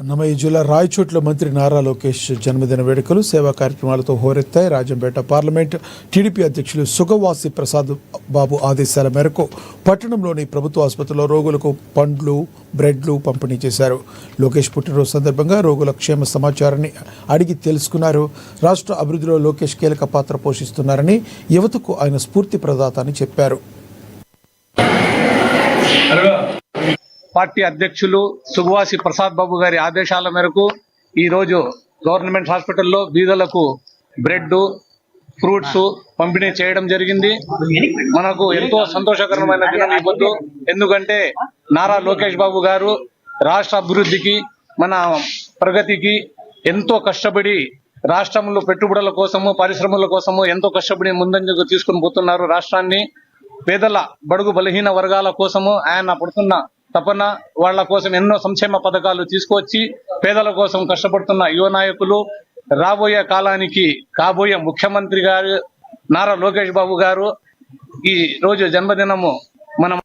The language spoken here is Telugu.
అన్నమయ్య జిల్లా రాయచోట్ల మంత్రి నారా లోకేష్ జన్మదిన వేడుకలు సేవా కార్యక్రమాలతో హోరెత్తాయి. రాజంపేట పార్లమెంట్ టీడీపీ అధ్యక్షులు సుగవాసి ప్రసాద్ బాబు ఆదేశాల మేరకు పట్టణంలోని ప్రభుత్వ ఆసుపత్రిలో రోగులకు పండ్లు, బ్రెడ్లు పంపిణీ చేశారు. లోకేష్ పుట్టినరోజు సందర్భంగా రోగుల క్షేమ సమాచారాన్ని అడిగి తెలుసుకున్నారు. రాష్ట్ర అభివృద్ధిలో లోకేష్ కీలక పాత్ర పోషిస్తున్నారని, యువతకు ఆయన స్ఫూర్తి ప్రదాత అని చెప్పారు. పార్టీ అధ్యక్షులు సుగవాసి ప్రసాద్ బాబు గారి ఆదేశాల మేరకు ఈ రోజు గవర్నమెంట్ హాస్పిటల్లో బీదలకు బ్రెడ్, ఫ్రూట్స్ పంపిణీ చేయడం జరిగింది. మనకు ఎంతో సంతోషకరమైన దినం ఈ పొద్దు. ఎందుకంటే నారా లోకేష్ బాబు గారు రాష్ట్ర అభివృద్ధికి, మన ప్రగతికి ఎంతో కష్టపడి రాష్ట్రంలో పెట్టుబడుల కోసము, పరిశ్రమల కోసము ఎంతో కష్టపడి ముందంజకు తీసుకుని పోతున్నారు. రాష్ట్రాన్ని పేదల, బడుగు బలహీన వర్గాల కోసము ఆయన పడుతున్న తపన, వాళ్ల కోసం ఎన్నో సంక్షేమ పథకాలు తీసుకొచ్చి పేదల కోసం కష్టపడుతున్న యువ నాయకులు, రాబోయే కాలానికి కాబోయే ముఖ్యమంత్రి గారు నారా లోకేష్ బాబు గారు ఈ రోజు జన్మదినము మనం